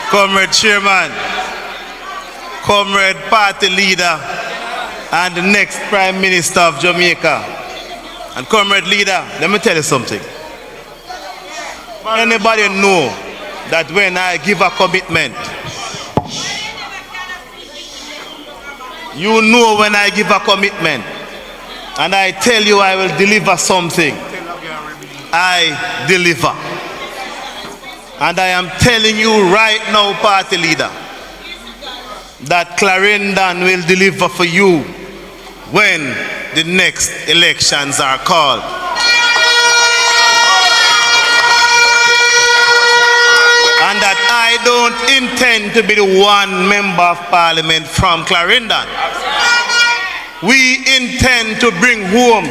comrade chairman, comrade party leader, and the next Prime Minister of Jamaica. And comrade leader, let me tell you something. Anybody know that when I give a commitment, you know when I give a commitment, and I tell you I will deliver something, I deliver. And I am telling you right now, party leader, that Clarendon will deliver for you when the next elections are called. And that I don't intend to be the one member of parliament from Clarendon. We intend to bring home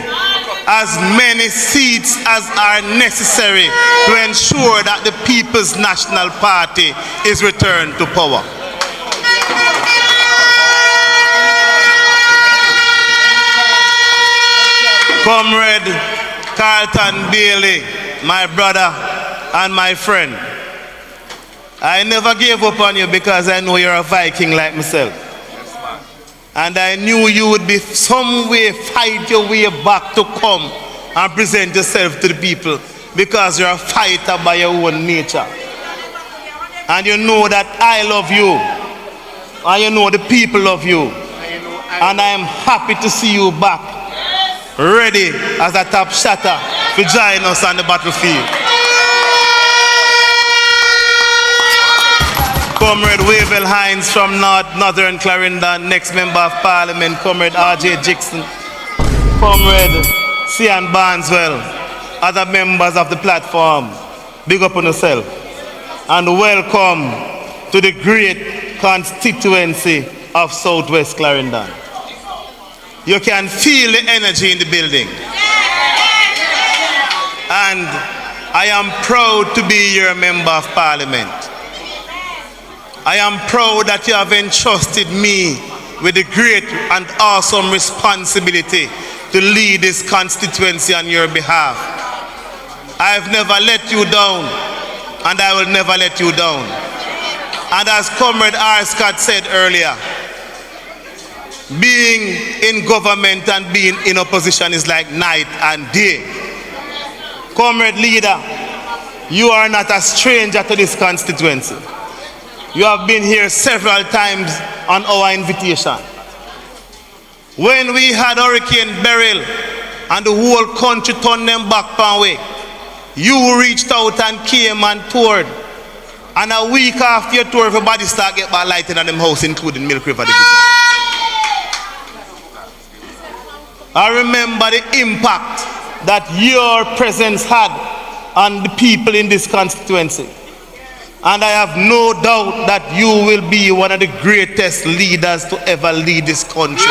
as many seats as are necessary to ensure that the People's National Party is returned to power. Comrade Carlton Bailey, my brother and my friend, I never gave up on you because I know you're a Viking like myself. And I knew you would be some way fight your way back to come and present yourself to the people because you're a fighter by your own nature. And you know that I love you. And you know the people love you. And I am happy to see you back, ready as a top shatter to join us on the battlefield. Comrade Wavell Hines from Northern Clarendon, next member of parliament, Comrade R.J. Jackson, Comrade Cian Barneswell, other members of the platform, big up on yourself. And welcome to the great constituency of Southwest Clarendon. You can feel the energy in the building. And I am proud to be your member of parliament. I am proud that you have entrusted me with the great and awesome responsibility to lead this constituency on your behalf. I've never let you down, and I will never let you down. And as Comrade R. Scott said earlier, being in government and being in opposition is like night and day. Comrade leader, you are not a stranger to this constituency. You have been here several times on our invitation. When we had Hurricane Beryl and the whole country turned them back one way, you reached out and came and toured. And a week after your tour, everybody started getting back lighting on them house, including Milk River Division. I remember the impact that your presence had on the people in this constituency. And I have no doubt that you will be one of the greatest leaders to ever lead this country.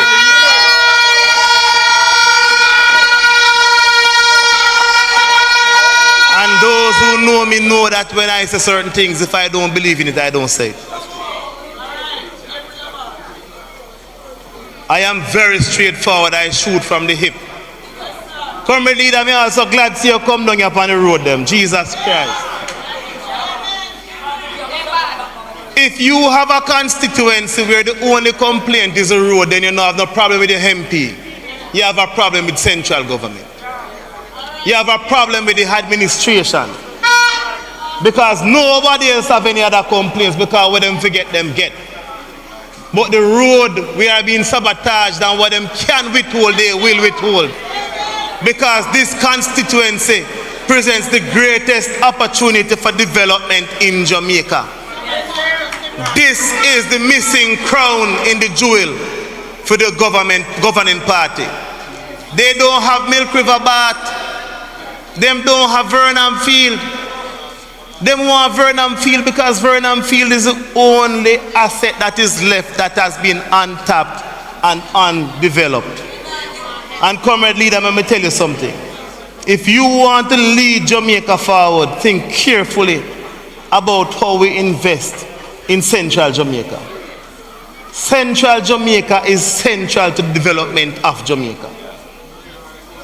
And those who know me know that when I say certain things, if I don't believe in it, I don't say it. I am very straightforward. I shoot from the hip. Comrade leader, I'm also glad to see you come down here upon the road them. Jesus Christ. If you have a constituency where the only complaint is the road, then you don't have no problem with the MP. You have a problem with central government. You have a problem with the administration. Because nobody else have any other complaints because what them forget them get. But the road, we are being sabotaged, and what them can withhold, they will withhold. Because this constituency presents the greatest opportunity for development in Jamaica. This is the missing crown in the jewel for the governing party. They don't have Milk River Bath. Them don't have Vernon Field. Them want Vernon Field because Vernon Field is the only asset that is left that has been untapped and undeveloped. And comrade leader, let me tell you something. If you want to lead Jamaica forward, think carefully about how we invest in Central Jamaica. Central Jamaica is central to the development of Jamaica.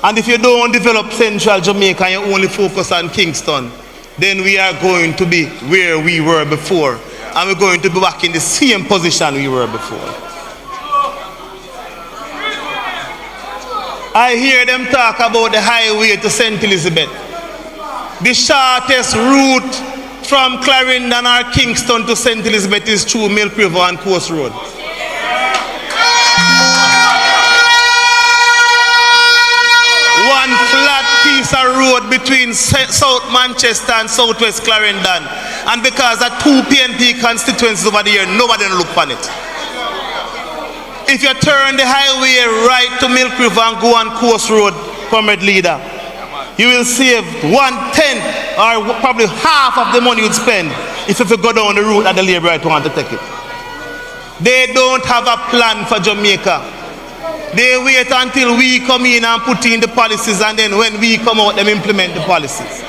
And if you don't develop Central Jamaica and you only focus on Kingston, then we are going to be where we were before. And we're going to be back in the same position we were before. I hear them talk about the highway to St. Elizabeth. The shortest route from Clarendon or Kingston to St. Elizabeth is through Milk River and Coast Road. One flat piece of road between South Manchester and Southwest Clarendon. And because of two PNP constituencies over there, nobody will look on it. If you turn the highway right to Milk River and go on Coast Road, comrade leader, you will save 1/10 or probably half of the money you'd spend if you go down the route that the Labour want to take it. They don't have a plan for Jamaica. They wait until we come in and put in the policies, and then when we come out, them implement the policies.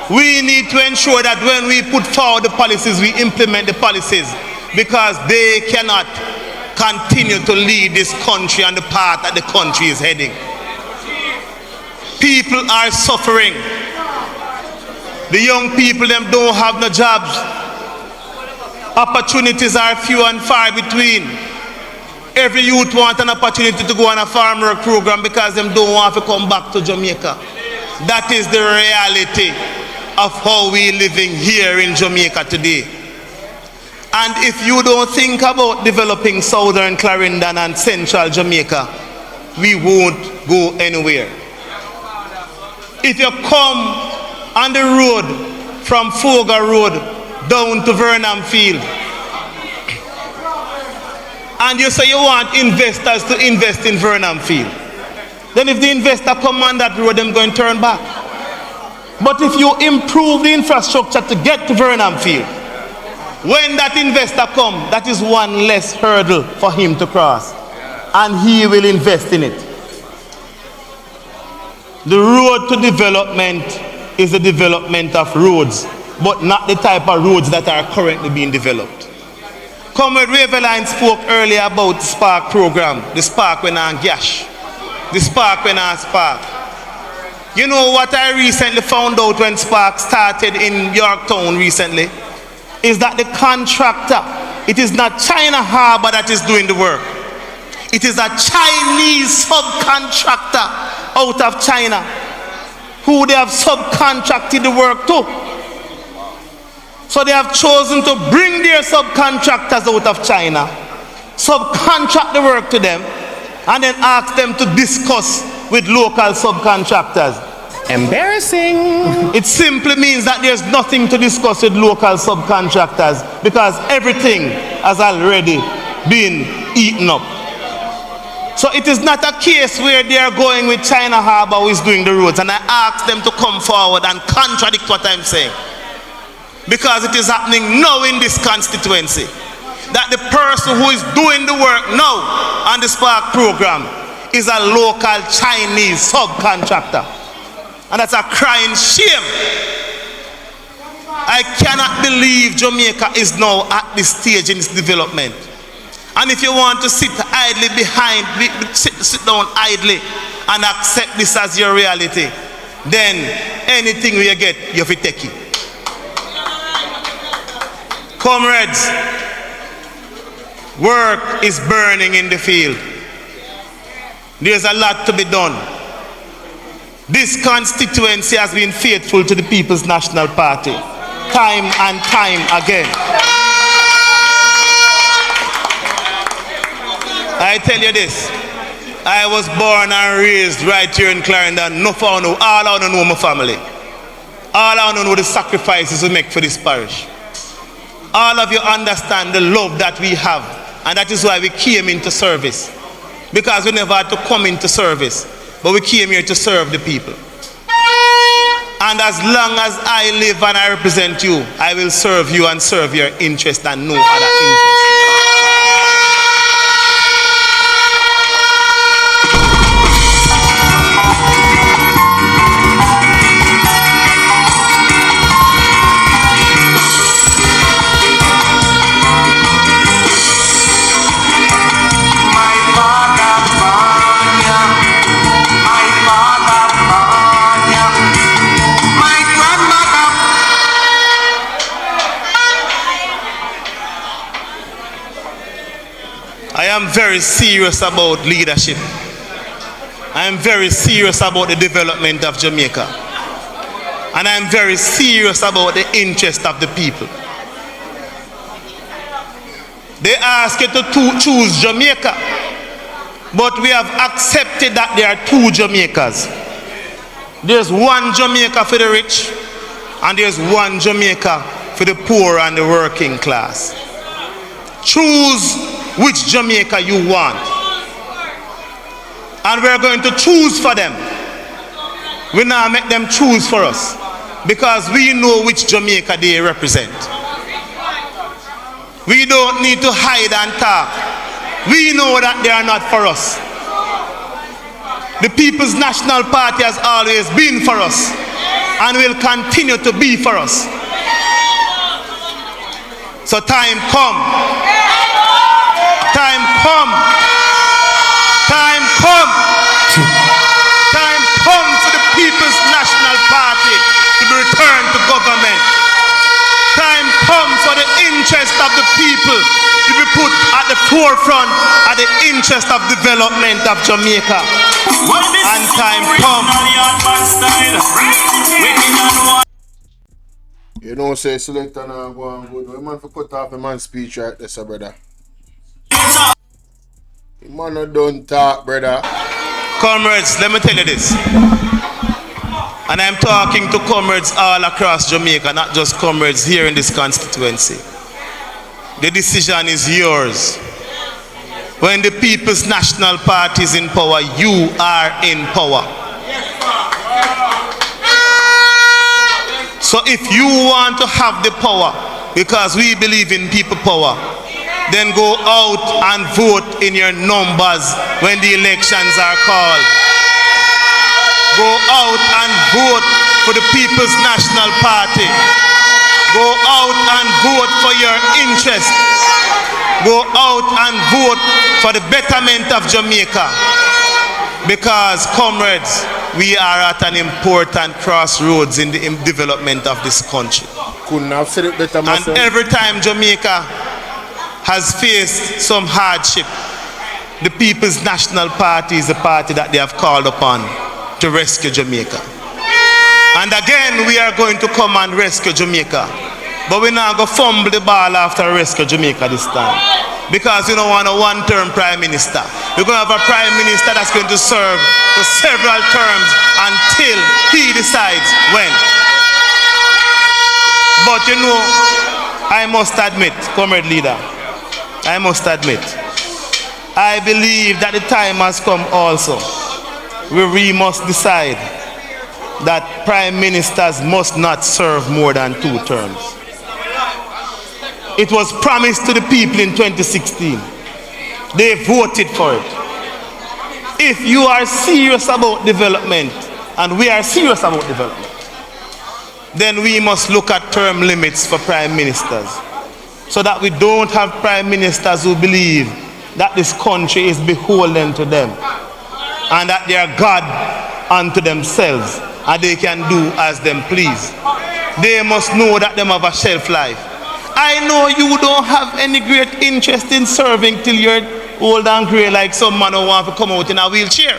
We need to ensure that when we put forward the policies, we implement the policies, because they cannot continue to lead this country on the path that the country is heading. People are suffering. The young people, them don't have no jobs. Opportunities are few and far between. Every youth wants an opportunity to go on a farm work program because them don't want to come back to Jamaica. That is the reality of how we living here in Jamaica today. And if you don't think about developing southern Clarendon and central Jamaica, we won't go anywhere. If you come on the road from Foga Road down to Vernon Field, and you say you want investors to invest in Vernon Field, then if the investor come on that road, they're going to turn back. But if you improve the infrastructure to get to Vernon Field, when that investor comes, that is one less hurdle for him to cross, and he will invest in it. The road to development is the development of roads, but not the type of roads that are currently being developed. Comrade Waverline spoke earlier about the Spark program, the Spark when on Gash, the Spark when on Spark. You know what I recently found out when Spark started in Yorktown recently? Is that the contractor, it is not China Harbour that is doing the work. It is a Chinese subcontractor out of China who they have subcontracted the work to. So they have chosen to bring their subcontractors out of China, subcontract the work to them, and then ask them to discuss with local subcontractors. Embarrassing. It simply means that there's nothing to discuss with local subcontractors because everything has already been eaten up. So it is not a case where they are going with China Harbour who is doing the roads, and I ask them to come forward and contradict what I'm saying. Because it is happening now in this constituency that the person who is doing the work now on the Spark program is a local Chinese subcontractor. And that's a crying shame. I cannot believe Jamaica is now at this stage in its development. And if you want to sit idly behind, sit down idly and accept this as your reality, then anything you get, you have to take it. Comrades, work is burning in the field. There's a lot to be done. This constituency has been faithful to the People's National Party, time and time again. I tell you this, I was born and raised right here in Clarendon. All I know my family. All I know the sacrifices we make for this parish. All of you understand the love that we have, and that is why we came into service. Because we never had to come into service, but we came here to serve the people. And as long as I live and I represent you, I will serve you and serve your interest and no other interest. My very serious about leadership. I am very serious about the development of Jamaica. And I am very serious about the interest of the people. They ask you to choose Jamaica, but we have accepted that there are two Jamaicas. There's one Jamaica for the rich, and there's one Jamaica for the poor and the working class. Choose which Jamaica you want. And we're going to choose for them. We now make them choose for us, because we know which Jamaica they represent. We don't need to hide and talk. We know that they are not for us. The People's National Party has always been for us and will continue to be for us. So time come. Time come. Time come. Time come for the People's National Party to be returned to government. Time come for the interest of the people to be put at the forefront of the interest of development of Jamaica. And time come. You know, say selector now go on good. We man for cut off a man's speech right there, sir, brother. The man no don't talk, brother. Comrades, let me tell you this. And I'm talking to comrades all across Jamaica, not just comrades here in this constituency. The decision is yours. When the People's National Party is in power, you are in power. So if you want to have the power, because we believe in people power, then go out and vote in your numbers when the elections are called. Go out and vote for the People's National Party. Go out and vote for your interest. Go out and vote for the betterment of Jamaica. Because, comrades, we are at an important crossroads in the development of this country. Couldn't have said it better myself. And every time Jamaica has faced some hardship, the People's National Party is a party that they have called upon to rescue Jamaica. And again, we are going to come and rescue Jamaica. But we're not going to fumble the ball after rescue Jamaica this time. Because we don't want a one-term prime minister. We're going to have a prime minister that's going to serve for several terms until he decides when. But you know, I must admit, comrade leader, I must admit, I believe that the time has come also where we must decide that prime ministers must not serve more than 2 terms. It was promised to the people in 2016. They voted for it. If you are serious about development, and we are serious about development, then we must look at term limits for prime ministers, so that we don't have prime ministers who believe that this country is beholden to them and that they are God unto themselves and they can do as them please. They must know that them have a shelf life. I know you don't have any great interest in serving till you're old and grey like some man who want to come out in a wheelchair.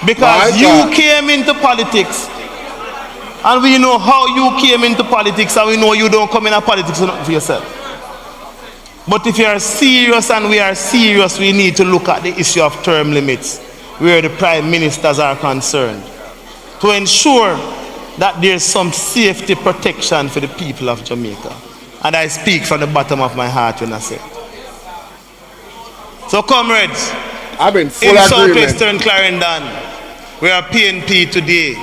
Because you came into politics, and we know how you came into politics, and we know you don't come into politics for yourself. But if you are serious and we are serious, we need to look at the issue of term limits where the prime ministers are concerned, to ensure that there's some safety protection for the people of Jamaica. And I speak from the bottom of my heart when I say it. So comrades, I've been full in agreement. Southwestern Clarendon, we are PNP today,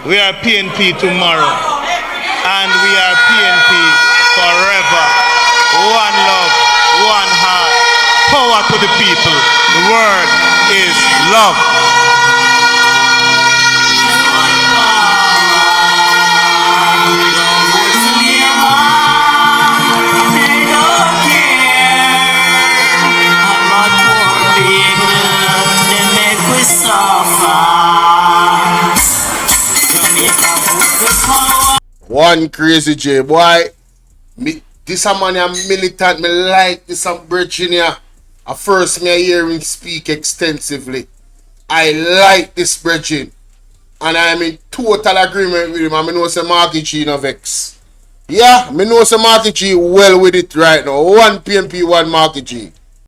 we are PNP tomorrow, and we are PNP forever. One love, one heart, power to the people. The word is love. One crazy J, boy. This a man a militant, me like this a Virginia. At first, me I hear him speak extensively. I like this brethren. And I am in total agreement with him. And I know say Marky G no vex. Yeah, I know say Marky G well with it right now. One PNP, one Marky G.